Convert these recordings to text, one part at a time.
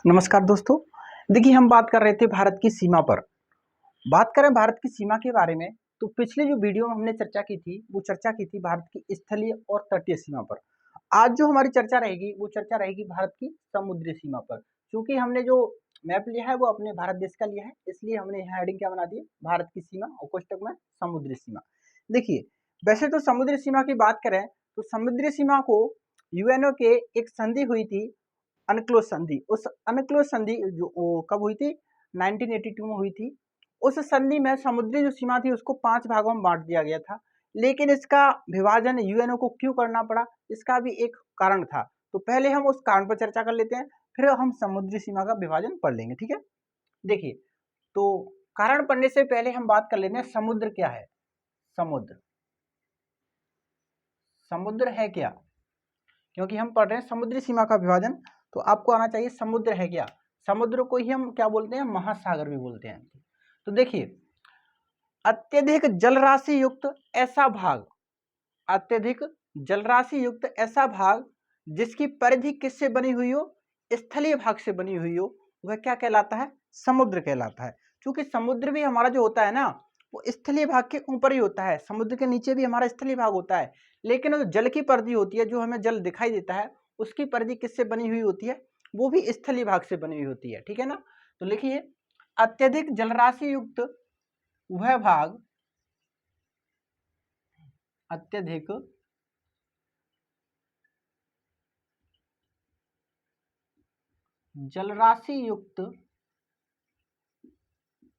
नमस्कार दोस्तों। देखिए, हम बात कर रहे थे भारत की सीमा पर। बात करें भारत की सीमा के बारे में, तो पिछले जो वीडियो में हमने चर्चा की थी, वो चर्चा की थी भारत की स्थलीय और तटीय सीमा पर। आज जो हमारी चर्चा रहेगी, वो चर्चा रहेगी भारत की समुद्री सीमा पर। क्योंकि हमने जो मैप लिया है वो अपने भारत देश का लिया है, इसलिए हमने यहाँ हेडिंग क्या बना दी है, भारत की सीमा और कोष्टक में समुद्री सीमा। देखिए, वैसे तो समुद्री सीमा की बात करें तो समुद्री सीमा को यूएनओ के एक संधि हुई थी, अनक्लोज संधि। उस अनक्लोज संधि जो कब हुई थी, 1982 में हुई थी। उस संधि में समुद्री जो सीमा थी उसको 5 भागों में बांट दिया गया था। लेकिन इसका विभाजन यूएनओ को क्यों करना पड़ा, इसका भी एक कारण था। तो पहले हम उस कारण पर चर्चा कर लेते हैं, फिर हम समुद्री सीमा का विभाजन पढ़ लेंगे। ठीक है, देखिए, तो कारण पढ़ने से पहले हम बात कर लेते हैं समुद्र क्या है। समुद्र समुद्र है क्या, क्योंकि हम पढ़ रहे हैं समुद्री सीमा का विभाजन, तो आपको आना चाहिए समुद्र है क्या। समुद्र को ही हम क्या बोलते हैं, महासागर भी बोलते हैं। तो देखिए, अत्यधिक जलराशि युक्त ऐसा भाग, अत्यधिक जलराशि युक्त ऐसा भाग जिसकी परिधि किससे बनी हुई हो, स्थलीय भाग से बनी हुई हो, वह क्या कहलाता है, समुद्र कहलाता है। क्योंकि समुद्र भी हमारा जो होता है ना, वो स्थलीय भाग के ऊपर ही होता है। समुद्र के नीचे भी हमारा स्थलीय भाग होता है, लेकिन जो जल की परिधि होती है, जो हमें जल दिखाई देता है, उसकी परिधि किससे बनी हुई होती है, वो भी स्थलीय भाग से बनी हुई होती है। ठीक है ना, तो लिखिए, अत्यधिक जलराशि युक्त वह भाग, अत्यधिक जलराशि युक्त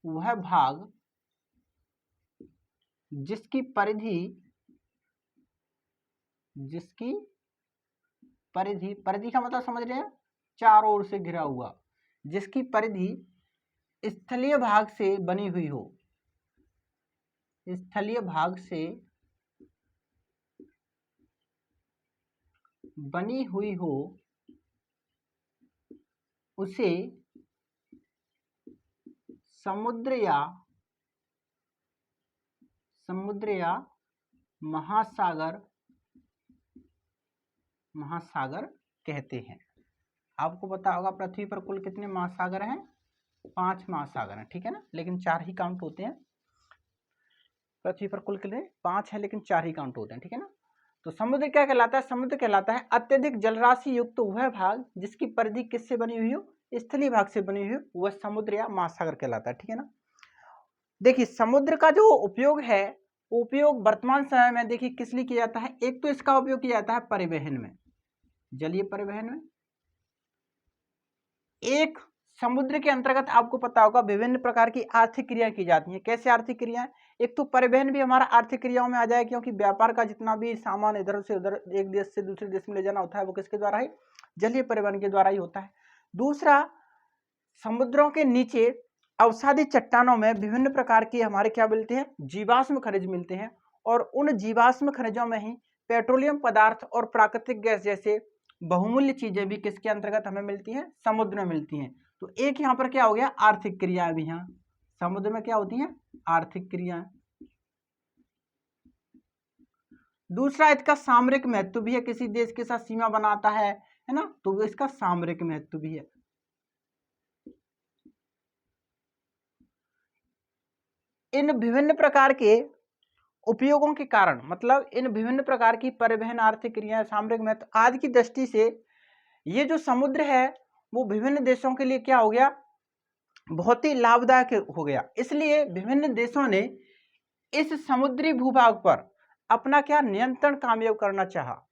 वह भाग जिसकी परिधि, परिधि का मतलब समझ रहे हैं, चारों ओर से घिरा हुआ, जिसकी परिधि स्थलीय भाग से बनी हुई हो, स्थलीय भाग से बनी हुई हो, उसे समुद्र या महासागर कहते हैं। आपको पता होगा पृथ्वी पर कुल कितने महासागर हैं, 5 महासागर हैं। ठीक है ना, लेकिन 4 ही काउंट होते हैं। पृथ्वी पर कुल कितने, 5 है, लेकिन 4 ही काउंट होते हैं। ठीक है ना, तो समुद्र क्या कहलाता है, समुद्र कहलाता है अत्यधिक जलराशि युक्त वह भाग जिसकी परिधि किससे बनी हुई हो, स्थलीय भाग से बनी हुई हो, वह समुद्र या महासागर कहलाता है। ठीक है ना, देखिए, समुद्र का जो उपयोग है, उपयोग वर्तमान समय में देखिए किस लिए किया जाता है। एक तो इसका उपयोग किया जाता है परिवहन में, जलीय परिवहन में। एक, समुद्र के अंतर्गत आपको पता होगा विभिन्न प्रकार की आर्थिक क्रियाएं की जाती हैं। कैसे आर्थिक क्रियाएं, एक तो परिवहन भी हमारा आर्थिक क्रियाओं में आ जाए, क्योंकि व्यापार का जितना भी सामान इधर से उधर एक देश से दूसरे देश में ले जाना होता है, वो किसके द्वारा है, जलीय परिवहन के द्वारा ही होता है। दूसरा, समुद्रों के नीचे अवसादी चट्टानों में विभिन्न प्रकार के हमारे क्या मिलते हैं, जीवाश्म खनिज मिलते हैं, और उन जीवाश्म खनिजों में ही पेट्रोलियम पदार्थ और प्राकृतिक गैस जैसे बहुमूल्य चीजें भी किसके अंतर्गत हमें मिलती हैं, समुद्र में मिलती हैं। तो एक यहाँ पर क्या हो गया, आर्थिक क्रियाएं भी यहाँ समुद्र में क्या होती हैं, आर्थिक क्रियाएं। दूसरा, इसका सामरिक महत्व भी है, किसी देश के साथ सीमा बनाता है ना, तो इसका सामरिक महत्व भी है। इन विभिन्न प्रकार के उपयोगों के कारण, मतलब इन विभिन्न प्रकार की परिवहन, आर्थिक क्रियाएं, सामरिक महत्व आदि की दृष्टि से ये जो समुद्र है वो विभिन्न देशों के लिए क्या हो गया, बहुत ही लाभदायक हो गया। इसलिए विभिन्न देशों ने इस समुद्री भूभाग पर अपना क्या, नियंत्रण कामयाब करना चाहा।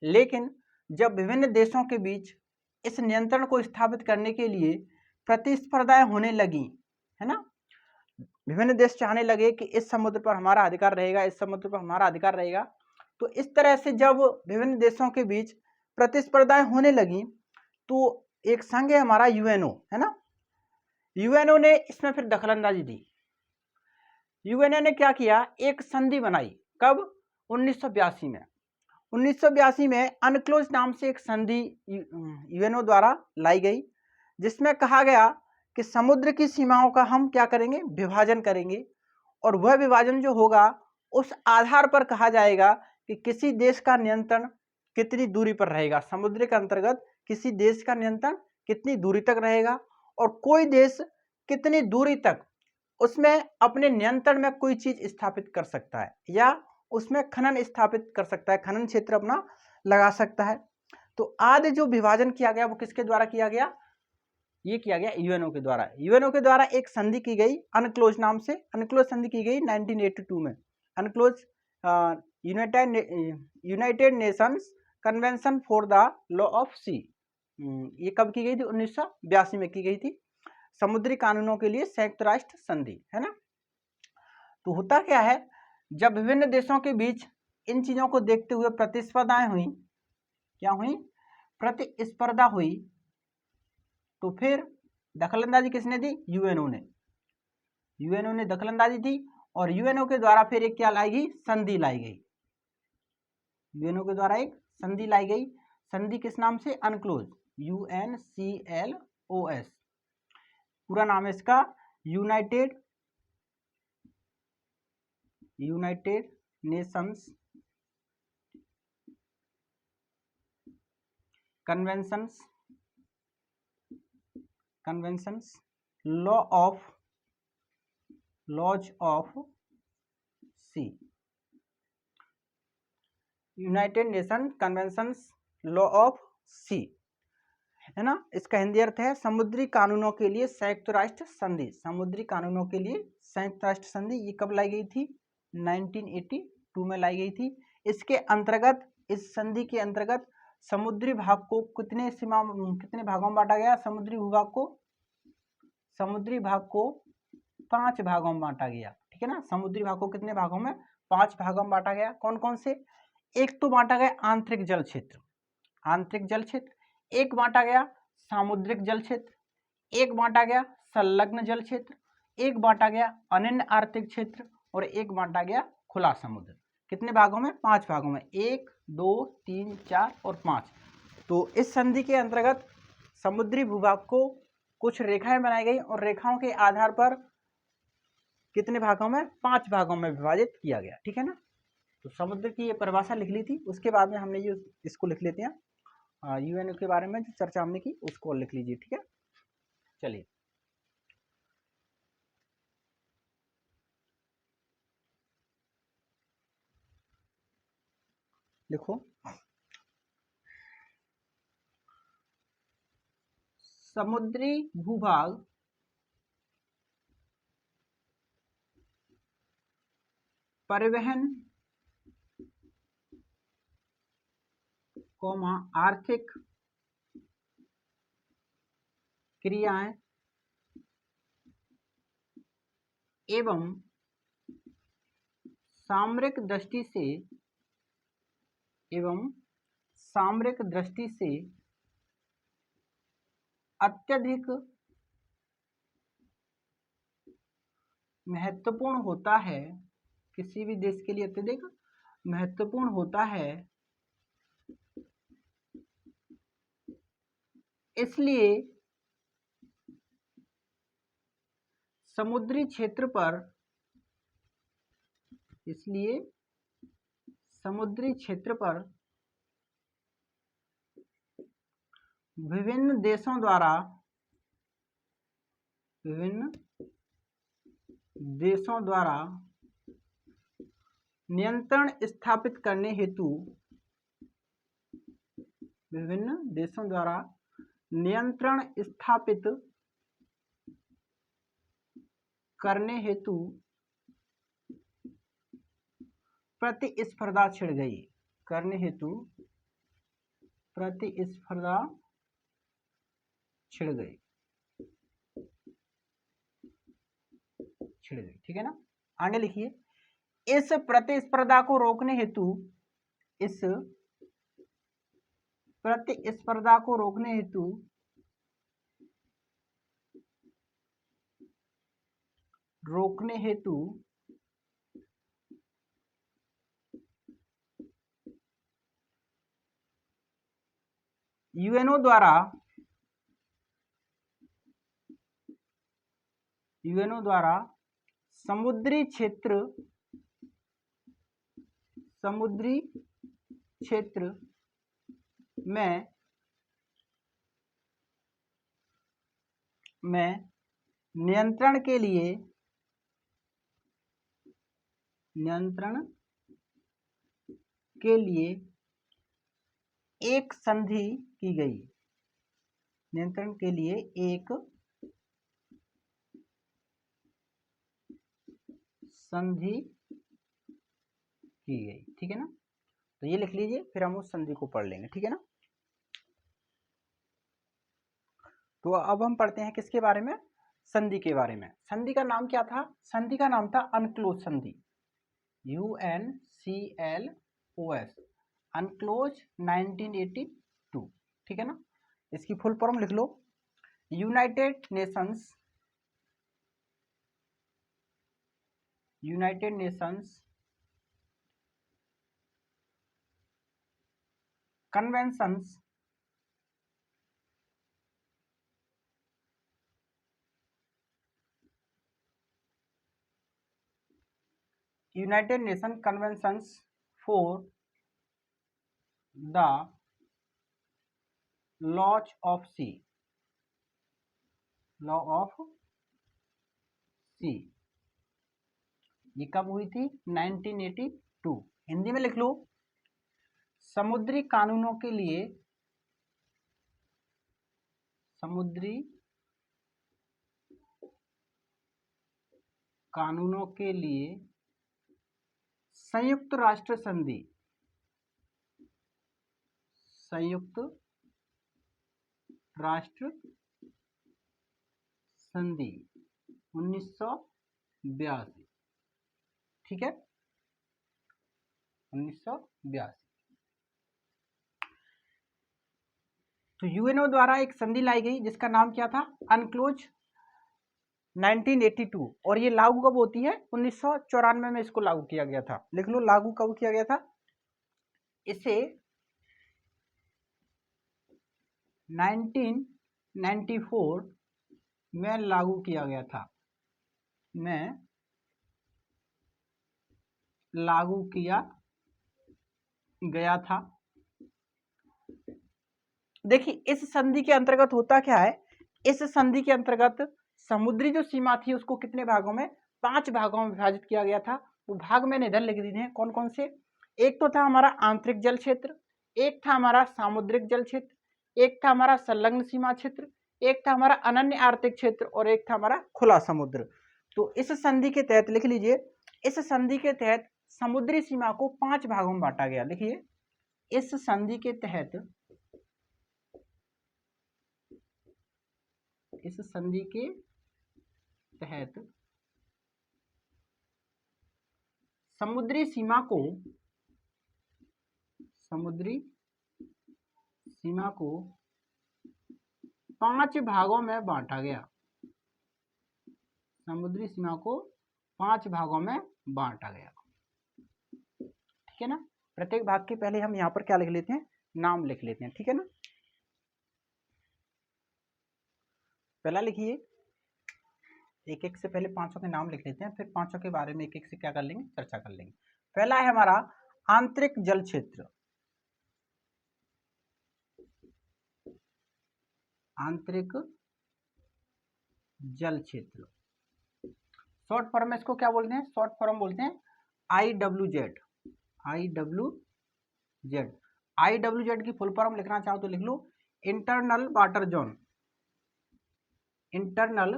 लेकिन जब विभिन्न देशों के बीच इस नियंत्रण को स्थापित करने के लिए प्रतिस्पर्धाएं होने लगी, है ना, विभिन्न देश चाहने लगे कि इस समुद्र पर हमारा अधिकार रहेगा, इस समुद्र पर हमारा अधिकार रहेगा, तो इस तरह से जब विभिन्न देशों के बीच प्रतिस्पर्धाएं होने लगी, तो एक संघ है हमारा यूएनओ, है ना, यूएनओ ने इसमें फिर दखलंदाजी दी। यूएनओ ने क्या किया, एक संधि बनाई, कब, 1982 में। 1982 में अनक्लोज नाम से एक संधि यूएनओ द्वारा लाई गई, जिसमें कहा गया कि समुद्र की सीमाओं का हम क्या करेंगे, विभाजन करेंगे, और वह विभाजन जो होगा उस आधार पर कहा जाएगा कि किसी देश का नियंत्रण कितनी दूरी पर रहेगा, समुद्र के अंतर्गत किसी देश का नियंत्रण कितनी दूरी तक रहेगा और कोई देश कितनी दूरी तक उसमें अपने नियंत्रण में कोई चीज स्थापित कर सकता है या उसमें खनन स्थापित कर सकता है, खनन क्षेत्र अपना लगा सकता है। तो आदि जो विभाजन किया गया वो किसके द्वारा किया गया, ये किया गया यूएनओ के द्वारा। यूएनओ के द्वारा एक संधि की गई अनक्लोज नाम से, अनक्लोज संधि की गई 1982 में। UNCLOS United Nations convention for the law of sea, ये कब की गई थी, 1982 में की गई थी, समुद्री कानूनों के लिए संयुक्त राष्ट्र संधि, है ना। तो होता क्या है, जब विभिन्न देशों के बीच इन चीजों को देखते हुए प्रतिस्पर्धाएं हुई, क्या हुई, प्रतिस्पर्धा हुई, तो फिर दखलंदाजी किसने दी, यूएनओ ने। यूएनओ ने दखलंदाजी दी और यूएनओ के द्वारा फिर एक क्या लाई गई, संधि लाई गई। यूएनओ के द्वारा एक संधि लाई गई। संधि किस नाम से, अनक्लोज, UNCLOS, पूरा नाम है इसका United Nations conventions laws of sea, United Nations conventions law of sea, है ना। इसका हिंदी अर्थ है समुद्री कानूनों के लिए संयुक्त राष्ट्र संधि। समुद्री कानूनों के लिए संयुक्त राष्ट्र संधि, ये कब लाई गई थी, 1982 में लाई गई थी। इसके अंतर्गत, इस संधि के अंतर्गत समुद्री भाग को कितने भागों में बांटा गया, समुद्री भाग को 5 भागों में बांटा गया, ठीक है ना। समुद्री भाग को कितने भागों में, 5 भागों में बांटा गया। कौन कौन से, एक तो बांटा गया आंतरिक जल क्षेत्र, एक बांटा गया सामुद्रिक जल क्षेत्र, एक बांटा गया संलग्न जल क्षेत्र, एक बांटा गया अनन्य आर्थिक क्षेत्र और एक बांटा गया खुला समुद्र। कितने भागों में, 5 भागों में, 1 2 3 4 और 5। तो इस संधि के अंतर्गत समुद्री भूभाग को कुछ रेखाएं बनाई गई और रेखाओं के आधार पर कितने भागों में, 5 भागों में विभाजित किया गया, ठीक है ना। तो समुद्र की ये परिभाषा लिख ली थी, उसके बाद में हमने ये इसको लिख लेते हैं, यूएनओ के बारे में जो चर्चा हमने की उसको लिख लीजिए, ठीक है। चलिए लिखो, समुद्री भूभाग परिवहन आर्थिक क्रियाएं एवं सामरिक दृष्टि से अत्यधिक महत्वपूर्ण होता है, किसी भी देश के लिए अत्यधिक महत्वपूर्ण होता है। इसलिए समुद्री क्षेत्र पर विभिन्न देशों द्वारा नियंत्रण स्थापित करने हेतु प्रतिस्पर्धा छिड़ गई, ठीक है ना। आगे लिखिए, इस प्रतिस्पर्धा को रोकने हेतु यूएनओ द्वारा समुद्री क्षेत्र में में नियंत्रण के लिए एक संधि की गई। नियंत्रण के लिए एक संधि की गई, ठीक है ना। तो ये लिख लीजिए, फिर हम उस संधि को पढ़ लेंगे, ठीक है ना। तो अब हम पढ़ते हैं किसके बारे में, संधि के बारे में। संधि का नाम क्या था, संधि का नाम था अनक्लोज संधि, UNCLOS, अनक्लोज 1982, ठीक है ना। इसकी फुल फॉर्म लिख लो, United Nations conventions United Nations Conventions for the Law of Sea, Law of Sea, ये कब हुई थी, 1982। हिंदी में लिख लो, समुद्री कानूनों के लिए, समुद्री कानूनों के लिए संयुक्त राष्ट्र संधि, संयुक्त राष्ट्र संधि 1982, ठीक है, 1982। तो यूएनओ द्वारा एक संधि लाई गई जिसका नाम क्या था, अनक्लोज 1982, और ये लागू कब होती है, 1994 में इसको लागू किया गया था। लिख लो, लागू कब किया गया था, इसे 1994 में लागू किया गया था, में लागू किया गया था। देखिए इस संधि के अंतर्गत होता क्या है, इस संधि के अंतर्गत समुद्री जो सीमा थी उसको कितने भागों में, 5 भागों में विभाजित किया गया था। वो भाग मैंने इधर लिख दिए हैं, कौन कौन से, एक तो था हमारा आंतरिक जल क्षेत्र, एक था हमारा सामुद्रिक जल क्षेत्र, एक था हमारा संलग्न सीमा क्षेत्र, एक था हमारा अनन्य आर्थिक क्षेत्र, और एक था हमारा खुला समुद्र। तो इस संधि के तहत लिख लीजिए, इस संधि के तहत समुद्री सीमा को 5 भागों में बांटा गया। लिखिए, इस संधि के तहत, इस संधि के तहत समुद्री सीमा को 5 भागों में बांटा गया। समुद्री सीमा को 5 भागों में बांटा गया, ठीक है ना। प्रत्येक भाग के पहले हम यहाँ पर क्या लिख लेते हैं, नाम लिख लेते हैं, ठीक है ना। पहला लिखिए, एक एक से पहले 5 के नाम लिख लेते हैं, फिर 5 के बारे में एक एक से क्या कर लेंगे, चर्चा कर लेंगे। पहला है हमारा आंतरिक जल क्षेत्र, आंतरिक जल क्षेत्र, शॉर्ट फॉर्म में इसको क्या बोलते हैं, शॉर्ट फॉर्म बोलते हैं IWZ, IWZ। IWZ की फुल फॉर्म लिखना चाहो तो लिख लो, internal water zone, internal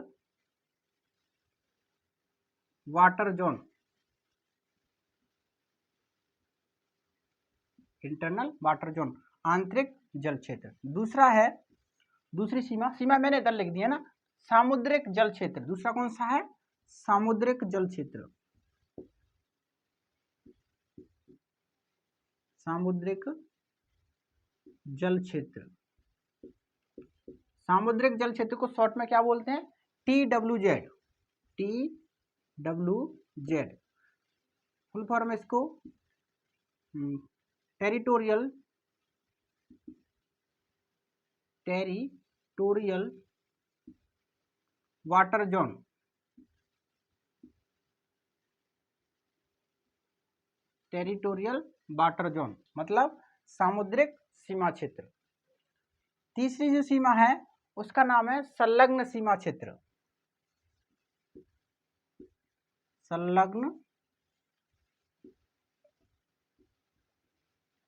water zone, internal water zone, आंतरिक जल क्षेत्र। दूसरा है, दूसरी सीमा, सीमा मैंने इधर लिख दी है ना, सामुद्रिक जल क्षेत्र। दूसरा कौन सा है, सामुद्रिक जल क्षेत्र, सामुद्रिक जल क्षेत्र। सामुद्रिक जल क्षेत्र को शॉर्ट में क्या बोलते हैं, TWZ, TWZ। फुल फॉर्म इसको territorial water zone, territorial water zone मतलब सामुद्रिक सीमा क्षेत्र। तीसरी जो सीमा है उसका नाम है संलग्न सीमा क्षेत्र। संलग्न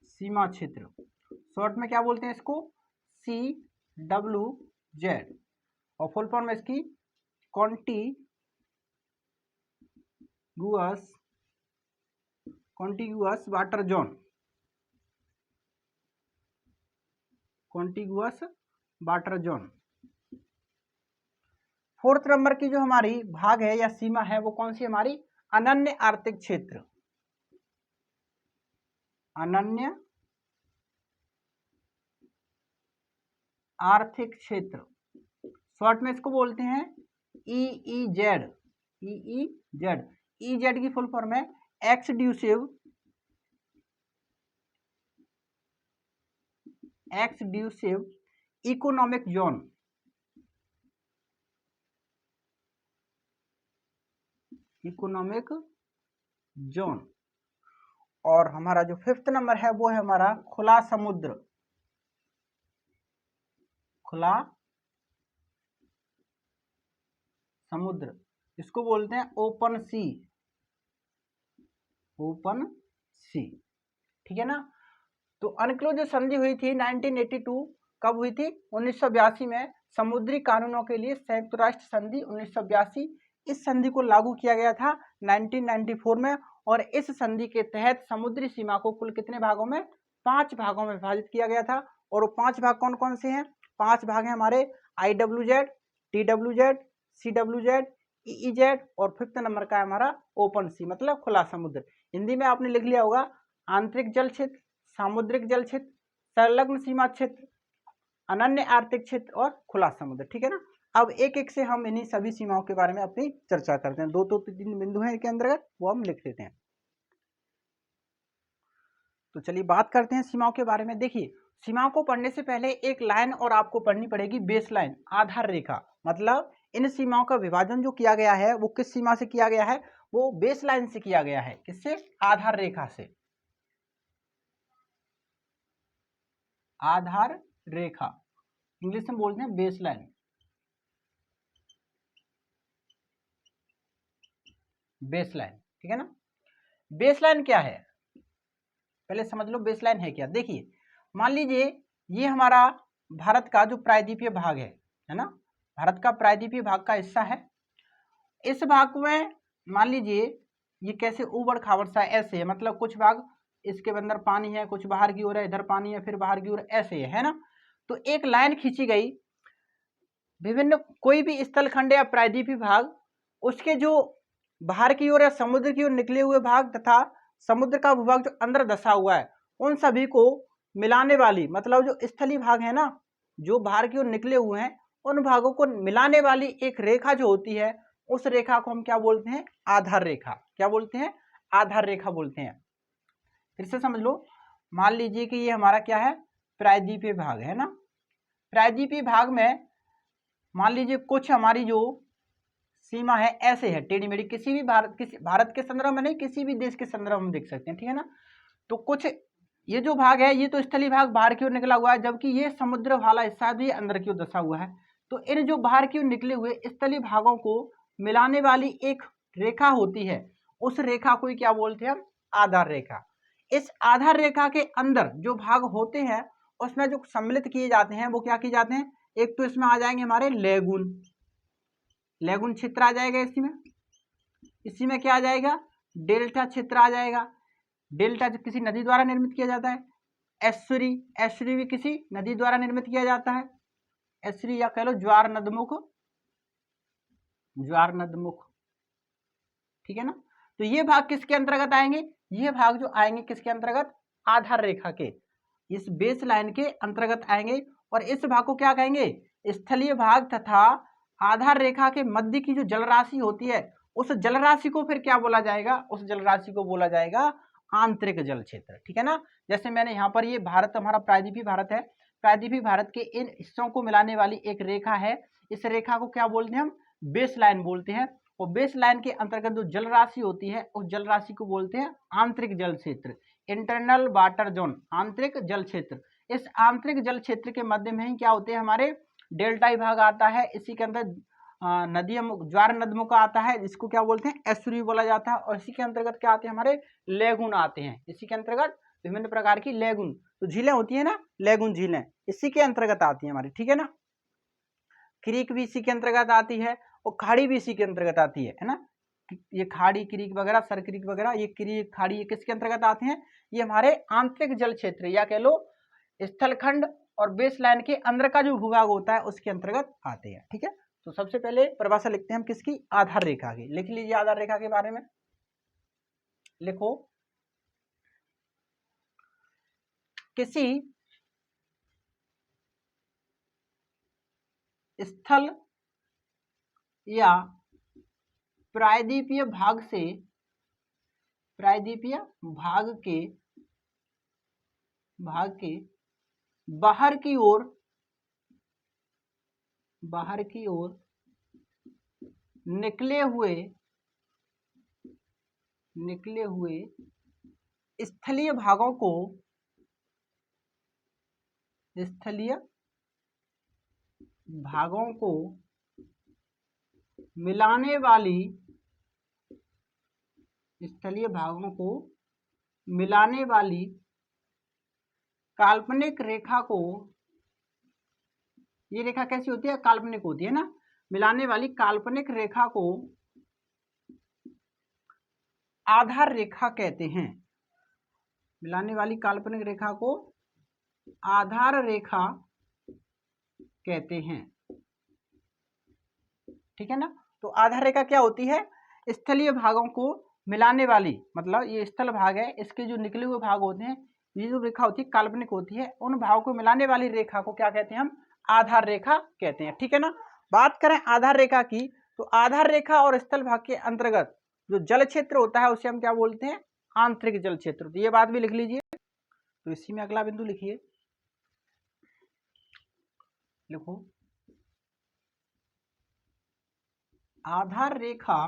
सीमा क्षेत्र, शॉर्ट में क्या बोलते हैं इसको, CWZ, और फुल फॉर्म है इसकी contiguous water zone, contiguous water zone. Fourth number की जो हमारी भाग है या सीमा है वो कौन सी हमारी, अनन्य आर्थिक क्षेत्र, अनन्य आर्थिक क्षेत्र, शॉर्ट में इसको बोलते हैं EEZ। EEZ, EZ की फुल फॉर्म है exclusive economic zone, economic zone. और हमारा जो फिफ्थ नंबर है वो है हमारा खुला समुद्र, खुला समुद्र, इसको बोलते हैं ओपन सी, ओपन सी, ठीक है ना। तो अनक्लोज संधि हुई थी 1982, कब हुई थी, 1982 में, समुद्री कानूनों के लिए संयुक्त राष्ट्र संधि 1982। इस संधि को लागू किया गया था 1994 में, और इस संधि के तहत समुद्री सीमा को कुल कितने भागों में, 5 भागों में विभाजित किया गया था। और वो 5 भाग कौन कौन से हैं, 5 भाग हैं हमारे IWZ, TWZ, CWZ, EEZ, और फिफ्थ नंबर का है हमारा ओपन सी, मतलब खुला समुद्र। हिंदी में आपने लिख लिया होगा आंतरिक जल क्षेत्र, सामुद्रिक जल क्षेत्र, संलग्न सीमा क्षेत्र, अनन्य आर्थिक क्षेत्र और खुला समुद्र, ठीक है ना। अब एक एक से हम इन्हीं सभी सीमाओं के बारे में अपनी चर्चा करते हैं। 2-3 बिंदु हैं इनके अंतर्गत, वो हम लिख लेते हैं। तो चलिए बात करते हैं सीमाओं के बारे में। देखिए, सीमाओं को पढ़ने से पहले एक लाइन और आपको पढ़नी पड़ेगी, बेस लाइन, आधार रेखा। मतलब इन सीमाओं का विभाजन जो किया गया है वो किस सीमा से किया गया है, वो बेस लाइन से किया गया है। किससे, आधार रेखा से, आधार रेखा, इंग्लिश में बोलते हैं बेस लाइन, बेस लाइन, ठीक है ना। बेस लाइन क्या है, पहले समझ लो बेस लाइन है क्या। देखिए, मान लीजिए ये हमारा भारत का जो प्रायद्वीपीय भाग है ना, भारत का प्रायद्वीपीय भाग का हिस्सा है। इस भाग में मान लीजिए ये कैसे ऊबड़ खाबड़ सा ऐसे है, मतलब कुछ भाग इसके अंदर पानी है, कुछ बाहर की ओर है, इधर पानी है, फिर बाहर की ओर, ऐसे है ना। तो एक लाइन खींची गई, विभिन्न कोई भी स्थलखंड या प्रायद्वीपीय भाग, उसके जो बाहर की ओर या समुद्र की ओर निकले हुए भाग तथा समुद्र का भूभाग जो अंदर धसा हुआ है, उन सभी को मिलाने वाली, मतलब जो स्थलीय भाग है ना, जो बाहर की ओर निकले हुए हैं, उन भागों को मिलाने वाली एक रेखा जो होती है, उस रेखा को हम क्या बोलते हैं, आधार रेखा। क्या बोलते हैं, आधार रेखा बोलते हैं। फिर से समझ लो, मान लीजिए कि ये हमारा क्या है, प्रायद्वीपीय भाग है ना। प्रायद्वीपीय भाग में मान लीजिए कुछ हमारी जो सीमा है ऐसे है, टेढ़ी मेढ़ी, किसी भी भारत के संदर्भ में नहीं, किसी भी देश के संदर्भ में देख सकते हैं, ठीक है ना। तो कुछ ये जो भाग है, ये तो स्थलीय भाग बाहर की ओर निकला हुआ है, जबकि ये समुद्र वाला हिस्सा भी अंदर की ओर दसा हुआ है। तो इन जो बाहर की ओर निकले हुए स्थलीय भागों को मिलाने वाली एक रेखा होती है, उस रेखा को क्या बोलते हैं हम, आधार रेखा। इस आधार रेखा के अंदर जो भाग होते हैं उसमें जो सम्मिलित किए जाते हैं वो क्या किए जाते हैं, एक तो इसमें आ जाएंगे हमारे लेगुन, लेगुन क्षेत्र आ जाएगा इसी में क्या आ जाएगा, डेल्टा क्षेत्र आ जाएगा। डेल्टा जो किसी नदी द्वारा निर्मित किया जाता है। एस्चुरी, एस्चुरी भी किसी नदी द्वारा निर्मित किया जाता है, एस्चुरी या कह लो ज्वार नदमुख, ज्वार नदमुख, ठीक है ना। तो ये भाग किसके अंतर्गत आएंगे, ये भाग जो आएंगे किसके अंतर्गत, आधार रेखा के, इस बेस लाइन के अंतर्गत आएंगे। और इस भाग को क्या कहेंगे, स्थलीय भाग तथा आधार रेखा के मध्य की जो जलराशि होती है, उस जलराशि को फिर क्या बोला जाएगा, उस जलराशि को बोला जाएगा आंतरिक जल क्षेत्र, ठीक है ना। जैसे मैंने यहाँ पर ये भारत हमारा प्रायद्वीपीय भारत है, प्रायद्वीपीय भारत के इन हिस्सों को मिलाने वाली एक रेखा है, इस रेखा को क्या बोलते हैं हम, बेस लाइन बोलते हैं। और बेस लाइन के अंतर्गत जो जल राशि होती है उस जल राशि को बोलते हैं आंतरिक जल क्षेत्र, इंटरनल वाटर जोन, आंतरिक जल क्षेत्र। इस आंतरिक जल क्षेत्र के मध्य में ही क्या होते हैं हमारे डेल्टाई भाग आता है, इसी के अंदर नदियों ज्वार नदमों का आता है, इसको क्या बोलते हैं, एस्चुरी बोला जाता है। और इसी के अंतर्गत क्या आते हैं, हमारे लेगुन आते हैं। इसी के अंतर्गत विभिन्न प्रकार की लेगुन, तो झीलें होती है ना, लेगुन झीलें इसी के अंतर्गत आती है हमारी, ठीक है ना। क्रीक भी इसी के अंतर्गत आती है और खाड़ी भी इसी के अंतर्गत आती है ना। ये खाड़ी, क्रीक वगैरह, सर क्रीक वगैरह, ये क्रीक, खाड़ी, ये किसके अंतर्गत आते हैं, ये हमारे आंतरिक जल क्षेत्र या कह लो स्थलखंड और बेस लाइन के अंदर का जो भूभाग होता है उसके अंतर्गत आते हैं, ठीक है। तो सबसे पहले परिभाषा लिखते हैं हम किसकी, आधार रेखा की। लिख लीजिए आधार रेखा के बारे में, लिखो, किसी स्थल या प्रायद्वीपीय भाग से, प्रायद्वीपीय भाग के बाहर की ओर निकले हुए स्थलीय भागों को मिलाने वाली, स्थलीय भागों को मिलाने वाली काल्पनिक रेखा को, ये रेखा कैसी होती है, काल्पनिक होती है ना, मिलाने वाली काल्पनिक रेखा को आधार रेखा कहते हैं। मिलाने वाली काल्पनिक रेखा को आधार रेखा कहते हैं, ठीक है ना। तो आधार रेखा क्या होती है, स्थलीय भागों को मिलाने वाली, मतलब ये स्थल भाग है, इसके जो निकले हुए भाग होते हैं, ये जो रेखा होती है काल्पनिक होती है, उन भागों को मिलाने वाली रेखा को क्या कहते हैं, हम आधार रेखा कहते हैं, ठीक है ना। बात करें आधार रेखा की, तो आधार रेखा और स्थल भाग के अंतर्गत जो जल क्षेत्र होता है उसे हम क्या बोलते हैं, आंतरिक जल क्षेत्र। तो ये बात भी लिख लीजिए। तो इसी में अगला बिंदु लिखिए, लिखो, आधार रेखा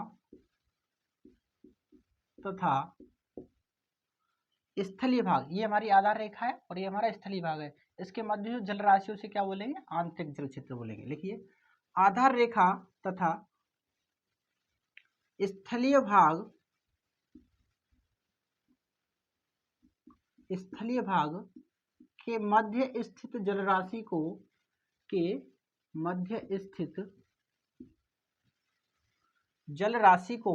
तथा स्थलीय भाग, ये हमारी आधार रेखा है और ये हमारा स्थलीय भाग है, इसके मध्य जो जल राशियों से क्या बोलेंगे, आंतरिक जल क्षेत्र बोलेंगे। लिखिए, आधार रेखा तथा स्थलीय भाग के मध्य स्थित जल राशि को, के मध्य स्थित जल राशि को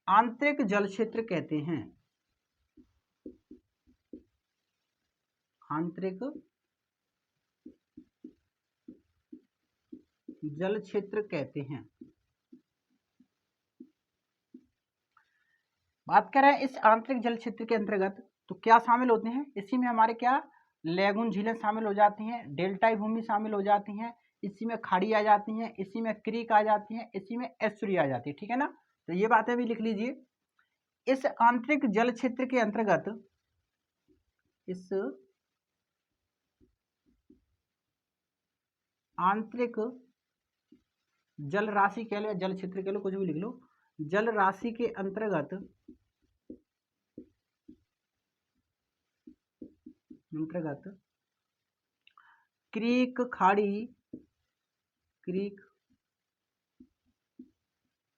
आंतरिक जल क्षेत्र कहते हैं, आंतरिक जल क्षेत्र कहते हैं। बात करें इस आंतरिक जल क्षेत्र के अंतर्गत तो क्या शामिल होते हैं, इसी में हमारे क्या लेगुन झीलें शामिल हो जाती हैं, डेल्टाई भूमि शामिल हो जाती हैं, इसी में खाड़ी आ जाती हैं, इसी में क्रीक आ जाती हैं, इसी में एस्चुरी आ जाती है, ठीक है ना। तो ये बातें भी लिख लीजिए। इस आंतरिक जल क्षेत्र के अंतर्गत, इस आंतरिक जल राशि कह लो, जल क्षेत्र कह लो, कुछ भी लिख लो, जल राशि के अंतर्गत क्रीक,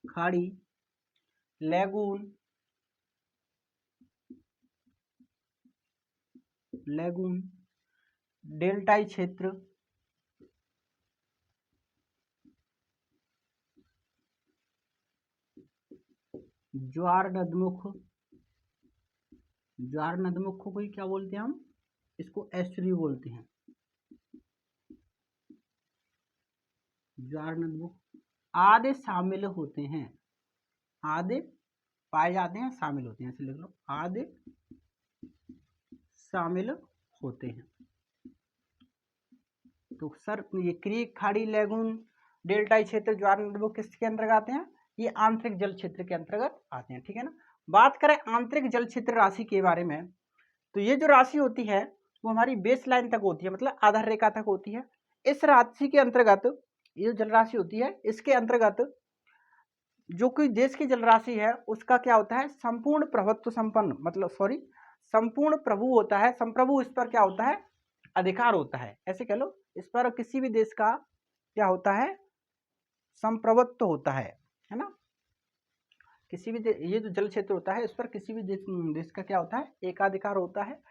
खाड़ी, लेगून, डेल्टाई क्षेत्र, ज्वार नदमुख को ही क्या बोलते हैं हम, इसको एस्चुरी बोलते हैं, ज्वार नदमुख आदि शामिल होते हैं, आदि पाए जाते हैं, शामिल होते हैं, ऐसे लिख लो, आदि शामिल होते हैं। तो सर ये क्रीक, खाड़ी, लेगून, डेल्टाई क्षेत्र, ज्वार नदमुख किसके अंतर्गत आते हैं, ये आंतरिक जल क्षेत्र के अंतर्गत आते हैं, ठीक है ना। बात करें आंतरिक जल क्षेत्र राशि के बारे में, तो ये जो राशि होती है वो हमारी बेस लाइन तक होती है, मतलब आधार रेखा तक होती है। इस राशि के अंतर्गत, ये जो जल राशि होती है इसके अंतर्गत जो कोई देश की जल राशि है उसका क्या होता है, संपूर्ण प्रभुत्व संपन्न, मतलब संपूर्ण प्रभु होता है, संप्रभु, इस पर क्या होता है, अधिकार होता है, ऐसे कह लो, इस पर किसी भी देश का क्या होता है, संप्रभुत्व होता है ना। किसी भी ये जो जल क्षेत्र होता है इस पर किसी भी देश का क्या होता है, एकाधिकार होता है।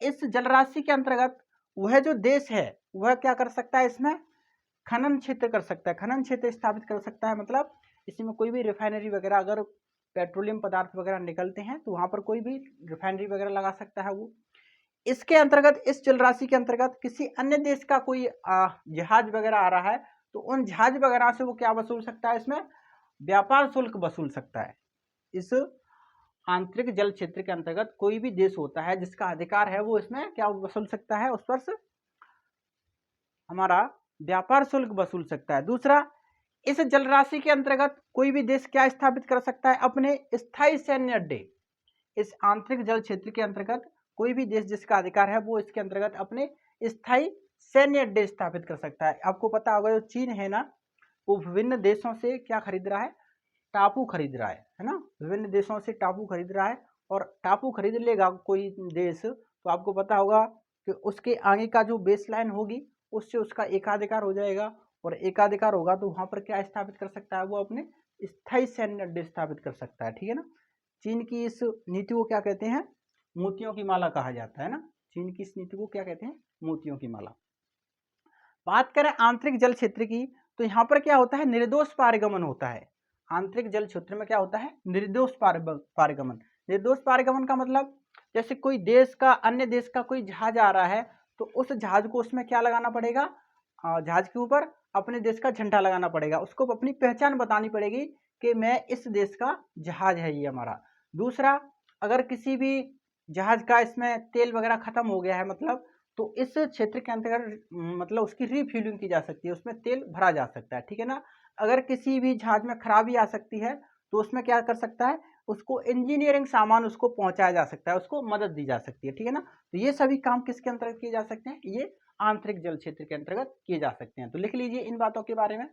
इस जलराशि के अंतर्गत वह जो देश है वह क्या कर सकता है, इसमें खनन क्षेत्र कर सकता है, खनन क्षेत्र स्थापित कर सकता है। मतलब इसी में कोई भी रिफाइनरी वगैरह, अगर पेट्रोलियम पदार्थ वगैरह निकलते हैं तो वहां पर कोई भी रिफाइनरी वगैरह लगा सकता है वो। इसके अंतर्गत, इस जलराशि के अंतर्गत किसी अन्य देश का कोई जहाज वगैरह आ रहा है तो उन जहाज वगैरह से वो क्या वसूल सकता है, इसमें व्यापार शुल्क वसूल सकता है। इस आंतरिक जल क्षेत्र के अंतर्गत कोई भी देश होता है जिसका अधिकार है वो इसमें क्या वसूल सकता है, उस पर से हमारा व्यापार शुल्क वसूल सकता है। दूसरा, इस जलराशि के अंतर्गत कोई भी देश क्या स्थापित कर सकता है, अपने स्थायी सैन्य अड्डे। इस आंतरिक जल क्षेत्र के अंतर्गत कोई भी देश जिसका अधिकार है वो इसके अंतर्गत अपने स्थायी सैन्य अड्डे स्थापित कर सकता है। आपको पता होगा जो चीन है ना, वो विभिन्न देशों से क्या खरीद रहा है, टापू खरीद रहा है ना, विभिन्न देशों से टापू खरीद रहा है। और टापू खरीद लेगा कोई देश तो आपको पता होगा कि उसके आगे का जो बेस लाइन होगी उससे उसका एकाधिकार हो जाएगा, और एकाधिकार होगा तो वहां पर क्या स्थापित कर सकता है, वो अपने स्थायी सैन्य अड्डे स्थापित कर सकता है, ठीक है ना। चीन की इस नीति को क्या कहते हैं, मोतियों की माला कहा जाता है ना। चीन की इस नीति को क्या कहते हैं, मोतियों की माला। बात करें आंतरिक जल क्षेत्र की तो यहाँ पर क्या होता है, निर्दोष पारगमन होता है। आंतरिक जल क्षेत्र में क्या होता है, निर्दोष पारगमन। निर्दोष पारगमन का मतलब जैसे कोई देश का अन्य देश का कोई जहाज आ रहा है तो उस जहाज को उसमें क्या लगाना पड़ेगा, जहाज के ऊपर अपने देश का झंडा लगाना पड़ेगा, उसको अपनी पहचान बतानी पड़ेगी कि मैं इस देश का जहाज है ये हमारा। दूसरा, अगर किसी भी जहाज का इसमें तेल वगैरह खत्म हो गया है मतलब, तो इस क्षेत्र के अंतर्गत मतलब उसकी रिफ्यूलिंग की जा सकती है, उसमें तेल भरा जा सकता है, ठीक है ना। अगर किसी भी जहाज में खराबी आ सकती है तो उसमें क्या कर सकता है, उसको इंजीनियरिंग सामान उसको पहुंचाया जा सकता है, उसको मदद दी जा सकती है, ठीक है ना। तो ये सभी काम किसके अंतर्गत किए जा सकते हैं, ये आंतरिक जल क्षेत्र के अंतर्गत किए जा सकते हैं। तो लिख लीजिए इन बातों के बारे में,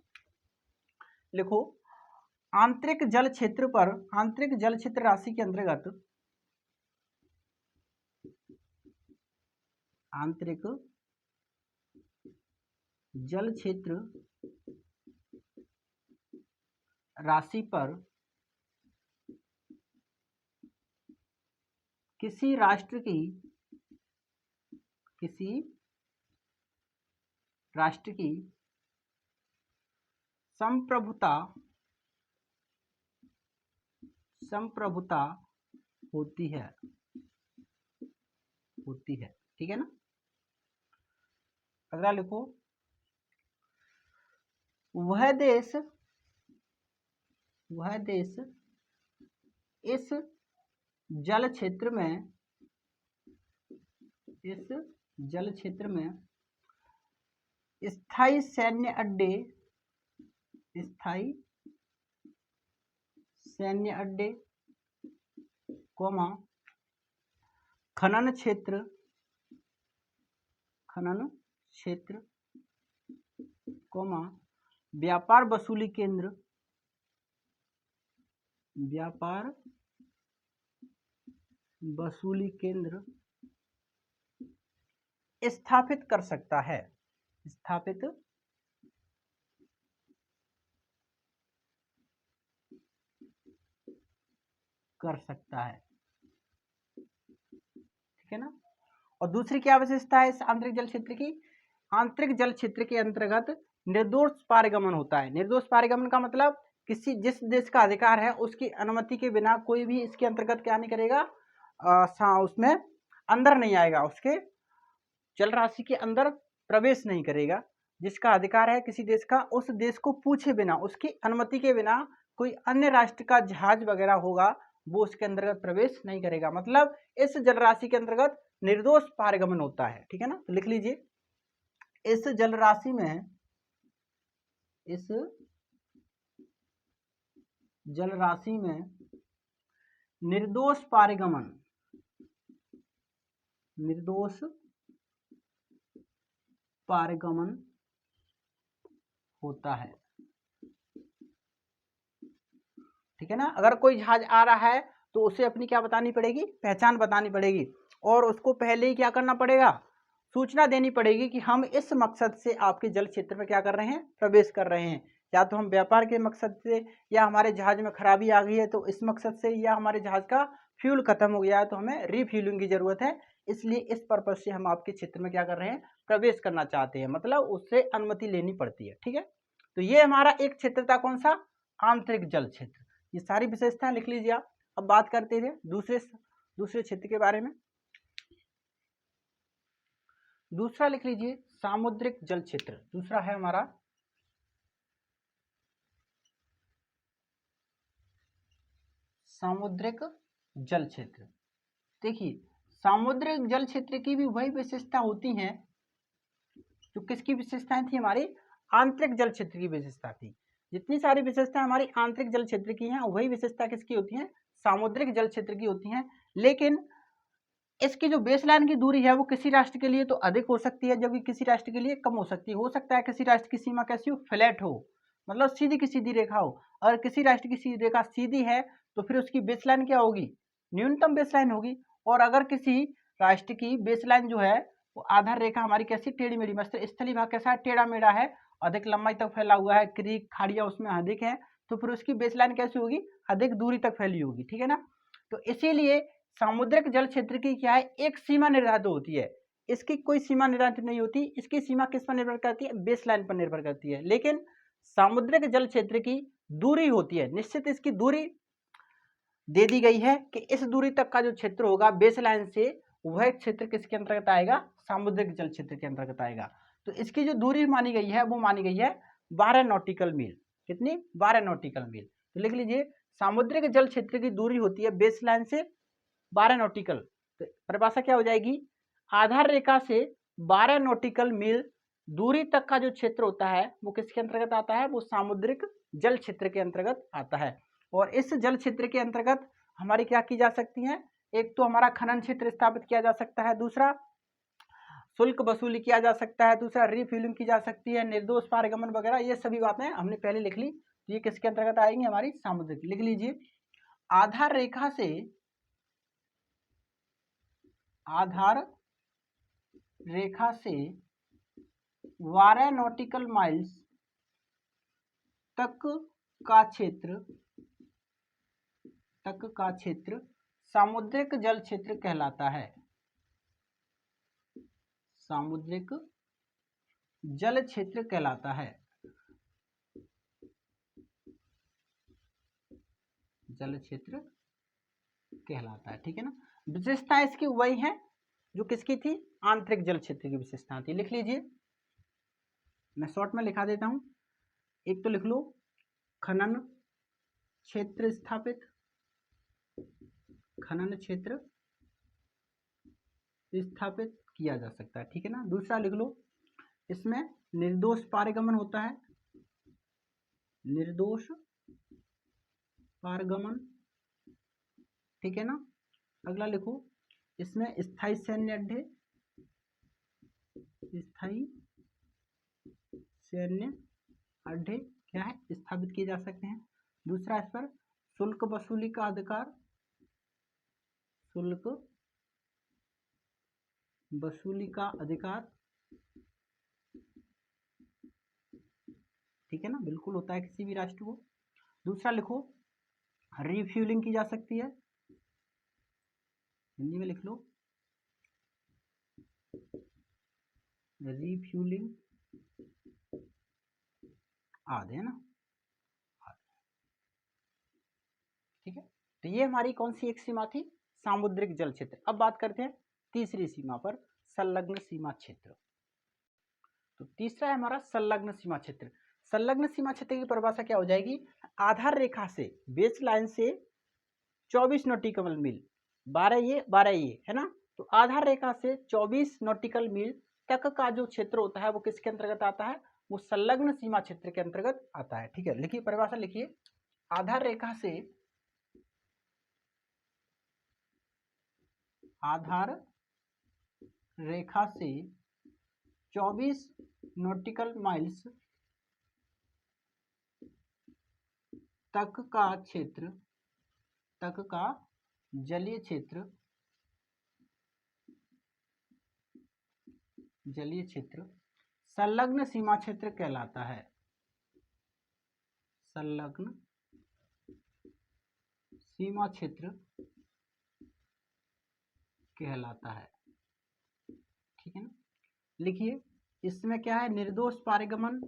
लिखो आंतरिक जल क्षेत्र पर, आंतरिक जल क्षेत्र राशि के अंतर्गत आंतरिक जल क्षेत्र राशि पर किसी राष्ट्र की संप्रभुता होती है, ठीक है ना। अगला लिखो, वह देश इस जल क्षेत्र में स्थायी सैन्य अड्डे खनन क्षेत्र व्यापार वसूली केंद्र स्थापित कर सकता है, ठीक है ना। और दूसरी क्या विशेषता है इस आंतरिक जल क्षेत्र की, आंतरिक जल क्षेत्र के अंतर्गत निर्दोष पारगमन होता है। निर्दोष पारगमन का मतलब जिस देश का अधिकार है उसकी अनुमति के बिना कोई भी इसके अंतर्गत क्या नहीं करेगा, उसमें अंदर नहीं आएगा, उसके जल राशि के अंदर प्रवेश नहीं करेगा। जिसका अधिकार है किसी देश का, उस देश को पूछे बिना, उसकी अनुमति के बिना कोई अन्य राष्ट्र का जहाज वगैरह होगा वो उसके अंतर्गत प्रवेश नहीं करेगा। मतलब इस जल राशि के अंतर्गत निर्दोष पारगमन होता है, ठीक है ना। तो लिख लीजिए, इस जल राशि में निर्दोष पारगमन होता है, ठीक है ना। अगर कोई जहाज आ रहा है तो उसे अपनी क्या बतानी पड़ेगी, पहचान बतानी पड़ेगी। और उसको पहले ही क्या करना पड़ेगा, सूचना देनी पड़ेगी कि हम इस मकसद से आपके जल क्षेत्र में क्या कर रहे हैं, प्रवेश कर रहे हैं। या तो हम व्यापार के मकसद से, या हमारे जहाज में खराबी आ गई है तो इस मकसद से, या हमारे जहाज का फ्यूल खत्म हो गया है तो हमें रिफ्यूलिंग की जरूरत है, इसलिए इस पर्पज से हम आपके क्षेत्र में क्या कर रहे हैं, प्रवेश करना चाहते हैं, मतलब उससे अनुमति लेनी पड़ती है। ठीक है, तो ये हमारा एक क्षेत्र था, कौन सा, आंतरिक जल क्षेत्र। ये सारी विशेषताएं लिख लीजिए आप। अब बात करते थे दूसरे क्षेत्र के बारे में। दूसरा लिख लीजिए सामुद्रिक जल क्षेत्र। दूसरा है हमारा सामुद्रिक जल क्षेत्र। देखिए, सामुद्रिक जल क्षेत्र की भी वही विशेषता होती हैं जो किसकी विशेषताएं थी, हमारी आंतरिक जल क्षेत्र की विशेषता थी। जितनी सारी विशेषताएं हमारी आंतरिक जल क्षेत्र की हैं, वही विशेषता किसकी होती है, सामुद्रिक जल क्षेत्र की होती हैं। लेकिन इसकी जो बेसलाइन की दूरी है वो किसी राष्ट्र के लिए तो अधिक हो सकती है, जबकि किसी राष्ट्र के लिए कम हो सकती है। हो सकता है किसी राष्ट्र की सीमा कैसी हो, फ्लैट हो, मतलब सीधी की सीधी रेखा हो। अगर किसी राष्ट्र की रेखा सीधी है तो फिर उसकी बेसलाइन क्या होगी, न्यूनतम बेसलाइन होगी। और अगर किसी राष्ट्र की बेसलाइन जो है वो आधार रेखा हमारी कैसी, टेढ़ी मेढ़ी, मतलब स्थलीय भाग कैसा है, टेढ़ा मेढ़ा है, अधिक लंबाई तक फैला हुआ है, क्रीक खाड़ियाँ उसमें अधिक है, तो फिर उसकी बेसलाइन कैसी होगी, अधिक दूरी तक फैली होगी। ठीक है ना, तो इसीलिए सामुद्रिक जल क्षेत्र की क्या है, एक सीमा निर्धारित होती है। इसकी कोई सीमा निर्धारित नहीं होती, इसकी सीमा किस पर निर्भर करती है, बेसलाइन पर निर्भर करती है। लेकिन सामुद्रिक जल क्षेत्र की दूरी होती है निश्चित, इसकी दूरी दे दी गई है कि इस दूरी तक का जो क्षेत्र होगा बेसलाइन से, वह क्षेत्र किसके अंतर्गत आएगा, सामुद्रिक जल क्षेत्र के अंतर्गत आएगा। तो इसकी जो दूरी मानी गई है वो मानी गई है 12 नॉटिकल मील। कितनी, 12 नॉटिकल मील। तो लिख लीजिए सामुद्रिक जल क्षेत्र की दूरी होती है बेसलाइन से 12 नॉटिकल। तो परिभाषा क्या हो जाएगी, आधार रेखा से 12 नॉटिकल मील दूरी तक का जो क्षेत्र होता है वो किसके अंतर्गत आता है, वो सामुद्रिक जल क्षेत्र के अंतर्गत आता है। और इस जल क्षेत्र के अंतर्गत हमारी क्या की जा सकती है, एक तो हमारा खनन क्षेत्र स्थापित किया जा सकता है, दूसरा शुल्क वसूली किया जा सकता है, दूसरा रिफ्यूलिंग की जा सकती है, निर्दोष पारगमन वगैरह, ये सभी बातें हमने पहले लिख ली। तो ये किसके अंतर्गत आएंगी, हमारी सामुद्रिक। लिख लीजिए आधार रेखा से, आधार रेखा से 12 नॉटिकल माइल्स तक का क्षेत्र सामुद्रिक जल क्षेत्र कहलाता है। सामुद्रिक जल क्षेत्र कहलाता है, जल क्षेत्र कहलाता है। ठीक है ना, विशेषता इसकी वही है जो किसकी थी, आंतरिक जल क्षेत्र की विशेषता थी। लिख लीजिए, मैं शॉर्ट में लिखा देता हूं। एक तो लिख लो खनन क्षेत्र स्थापित, खनन क्षेत्र स्थापित किया जा सकता है। ठीक है ना, दूसरा लिख लो इसमें निर्दोष पारगमन होता है, निर्दोष पारगमन। ठीक है ना, अगला लिखो इसमें स्थायी सैन्य अड्डे, स्थायी सैन्य अड्डे क्या है, स्थापित किए जा सकते हैं। दूसरा इस पर शुल्क वसूली का अधिकार, शुल्क वसूली का अधिकार। ठीक है ना, बिल्कुल होता है किसी भी राष्ट्र को। दूसरा लिखो रिफ्यूलिंग की जा सकती है, हिंदी में लिख लो रिफ्यूलिंग आदि, है ना। ठीक है, तो ये हमारी कौन सी एक सीमा थी, सामुद्रिक जल क्षेत्र। अब बात करते हैं तीसरी सीमा पर, संलग्न सीमा क्षेत्र। तो तीसरा है हमारा संलग्न सीमा क्षेत्र। संलग्न सीमा क्षेत्र की परिभाषा क्या हो जाएगी, आधार रेखा से, बेस लाइन से 24 नॉटिकल मील, 12 ये है ना, तो आधार रेखा से 24 नॉटिकल मील तक का जो क्षेत्र होता है वो किसके अंतर्गत आता है, वो संलग्न सीमा क्षेत्र के अंतर्गत आता है। ठीक है, लिखिए परिभाषा लिखिए, आधार रेखा से, आधार रेखा से 24 नॉटिकल माइल्स तक का क्षेत्र, तक का जलीय क्षेत्र जलीय क्षेत्र संलग्न सीमा क्षेत्र कहलाता है। संलग्न सीमा क्षेत्र कहलाता है। ठीक है ना, लिखिए इसमें क्या है, निर्दोष पारिगमन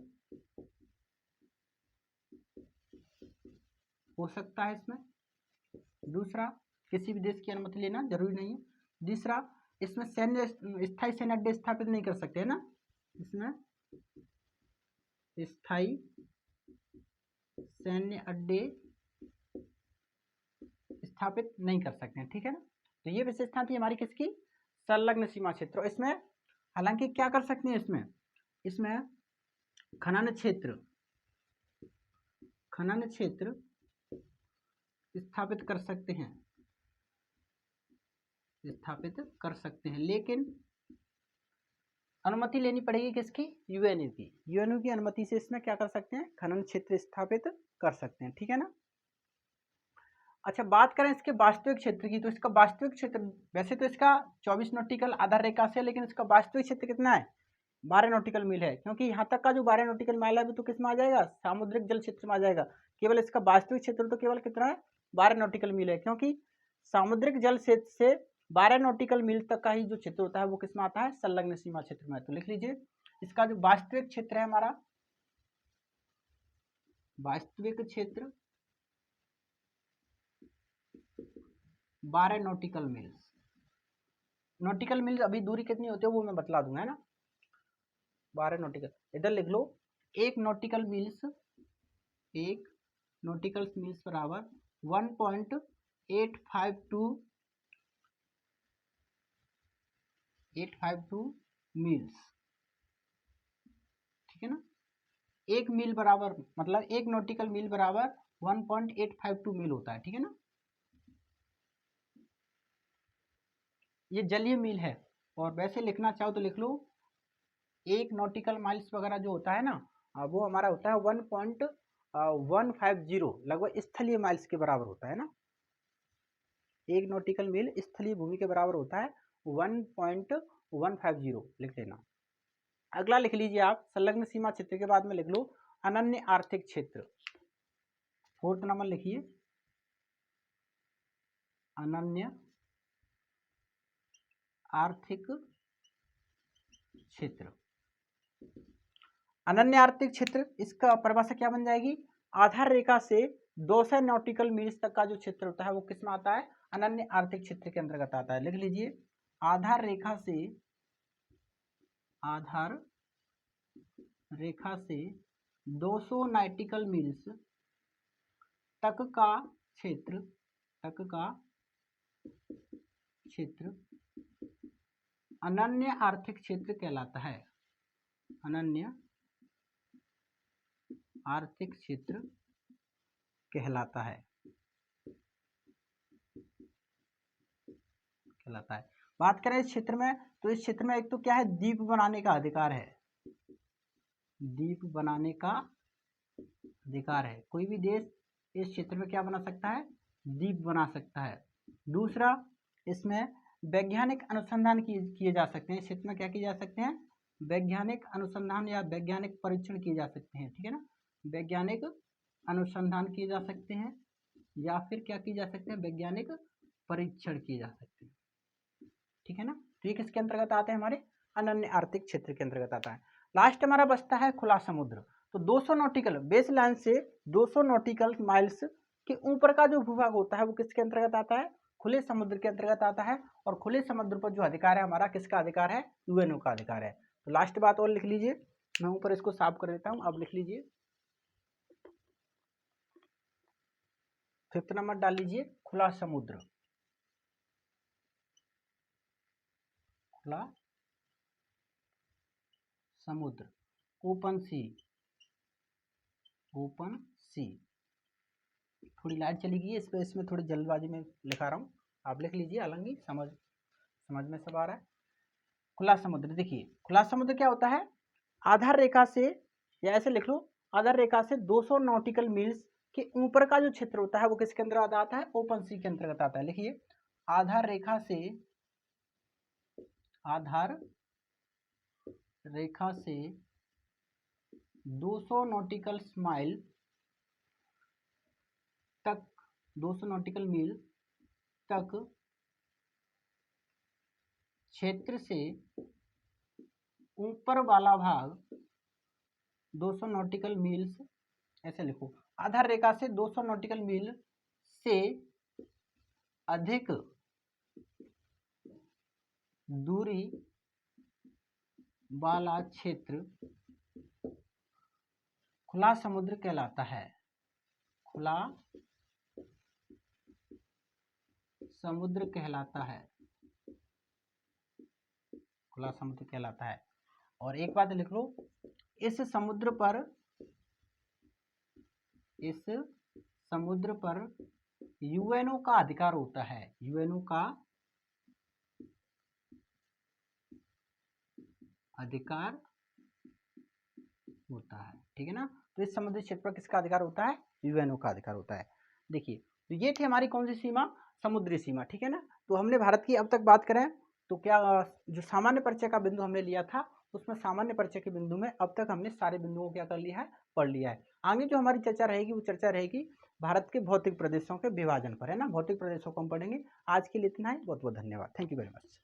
हो सकता है इसमें। दूसरा, किसी भी देश की अनुमति लेना जरूरी नहीं है। तीसरा, इसमें सैन्य स्थायी सैन्य अड्डे स्थापित नहीं कर सकते है ना, इसमें स्थायी सैन्य अड्डे स्थापित नहीं कर सकते हैं। ठीक है ना, तो ये विशेषता थी हमारी किसकी, संलग्न सीमा क्षेत्र। इसमें हालांकि क्या कर सकते हैं, इसमें खनन क्षेत्र स्थापित कर सकते हैं, लेकिन अनुमति लेनी पड़ेगी किसकी, यूएनओ की। यूएनओ की अनुमति से इसमें क्या कर सकते हैं, खनन क्षेत्र स्थापित कर सकते हैं। ठीक है ना। अच्छा, बात करें इसके वास्तविक क्षेत्र की, तो इसका वास्तविक क्षेत्र वैसे तो इसका 24 नॉटिकल आधार रेखा से, लेकिन इसका वास्तविक क्षेत्र कितना है, 12 नॉटिकल मील है। क्योंकि यहाँ तक का जो 12 नॉटिकल माइल है वो तो किस में आ जाएगा, सामुद्रिक जल क्षेत्र में आ जाएगा। केवल इसका वास्तविक क्षेत्र तो केवल कितना है, 12 नॉटिकल मील है। क्योंकि सामुद्रिक जल क्षेत्र से 12 नॉटिकल मील तक का ही जो क्षेत्र होता है वो किस में आता है, संलग्न सीमा क्षेत्र में। तो लिख लीजिए इसका जो वास्तविक क्षेत्र है हमारा, वास्तविक क्षेत्र 12 नॉटिकल मील्स। नॉटिकल मील्स अभी दूरी कितनी होती है वो मैं बतला दूंगा, है ना। 12 नॉटिकल, इधर लिख लो, एक नॉटिकल मील्स बराबर 1.852 मील्स। ठीक है ना, एक मील बराबर मतलब एक नॉटिकल मील बराबर 1.852 मील होता है। ठीक है ना, ये जलीय मील है। और वैसे लिखना चाहो तो लिख लो, एक नॉटिकल माइल्स वगैरह जो होता है ना, वो हमारा होता है 1.150, लगभग स्थलीय माइल्स के बराबर होता है ना। एक नॉटिकल मील स्थलीय भूमि के बराबर होता है 1.150, लिख लेना। अगला लिख लीजिए आप, संलग्न सीमा क्षेत्र के बाद में लिख लो अनन्य आर्थिक क्षेत्र। 4th नंबर लिखिए, अनन्य आर्थिक क्षेत्र। अनन्य आर्थिक क्षेत्र, इसका परिभाषा क्या बन जाएगी, आधार रेखा से 200 नॉटिकल मील्स तक का जो क्षेत्र होता है वो किस में आता है, अनन्य आर्थिक क्षेत्र के अंतर्गत आता है। लिख लीजिए, आधार रेखा से 200 नॉटिकल मील्स तक का क्षेत्र अनन्य आर्थिक क्षेत्र कहलाता है। अनन्य आर्थिक क्षेत्र कहलाता है। बात करें इस क्षेत्र में, तो इस क्षेत्र में एक तो क्या है, द्वीप बनाने का अधिकार है। द्वीप बनाने का अधिकार है, कोई भी देश इस क्षेत्र में क्या बना सकता है, द्वीप बना सकता है। दूसरा, इसमें वैज्ञानिक अनुसंधान किए जा सकते हैं। इस क्षेत्र में क्या किए जा सकते हैं, वैज्ञानिक अनुसंधान या वैज्ञानिक परीक्षण किए जा सकते हैं। ठीक है ना, वैज्ञानिक अनुसंधान किए जा सकते हैं या फिर क्या किए जा सकते हैं, वैज्ञानिक परीक्षण किए जा सकते हैं। ठीक है ना, तो ये किसके अंतर्गत आते हैं, हमारे अनन्य आर्थिक क्षेत्र के अंतर्गत आता है। लास्ट हमारा बचता है खुला समुद्र। तो 200 नॉटिकल बेस लाइन से 200 नॉटिकल माइल्स के ऊपर का जो भूभाग होता है वो किसके अंतर्गत आता है, खुले समुद्र के अंतर्गत आता है। और खुले समुद्र पर जो अधिकार है हमारा, किसका अधिकार है, यूएनओ का अधिकार है। तो लास्ट बात और लिख लीजिए, मैं ऊपर इसको साफ कर देता हूं, अब लिख लीजिए 5th नंबर डाल लीजिए, खुला समुद्र। खुला समुद्र, ओपन सी। थोड़ी लाइट चली गई है इस पर, इसमें थोड़ी जल्दबाजी में लिखा रहा हूँ, आप लिख लीजिए, हालांकि समझ में सब आ रहा है। खुला समुद्र, देखिए खुला समुद्र क्या होता है, आधार रेखा से, या ऐसे लिख लो, आधार रेखा से 200 नॉटिकल मील्स के ऊपर का जो क्षेत्र होता है वो किसके अंतर्गत आता है, ओपन सी के अंतर्गत आता है। लिखिए, आधार रेखा रेखा से 200 नॉटिकल माइल तक 200 नॉटिकल मील तक क्षेत्र से ऊपर वाला भाग 200 नॉटिकल मील्स, ऐसे लिखो, आधार रेखा से 200 नॉटिकल मील से अधिक दूरी वाला क्षेत्र खुला समुद्र कहलाता है। खुला समुद्र कहलाता है। खुला समुद्र कहलाता है। और एक बात लिख लो, इस समुद्र पर यूएनओ का अधिकार होता है। यूएनओ का अधिकार होता है, ठीक है ना। तो इस समुद्री क्षेत्र पर किसका अधिकार होता है? यूएनओ का अधिकार होता है। देखिए, तो ये थी हमारी कौन सी सीमा? समुद्री सीमा, ठीक है ना। तो हमने भारत की अब तक बात करें तो क्या जो सामान्य परिचय का बिंदु हमने लिया था, उसमें सामान्य परिचय के बिंदु में अब तक हमने सारे बिंदुओं को क्या कर लिया है? पढ़ लिया है। आगे जो हमारी चर्चा रहेगी वो चर्चा रहेगी भारत के भौतिक प्रदेशों के विभाजन पर, है ना। भौतिक प्रदेशों को हम पढ़ेंगे। आज के लिए इतना ही। बहुत बहुत धन्यवाद। Thank you very much.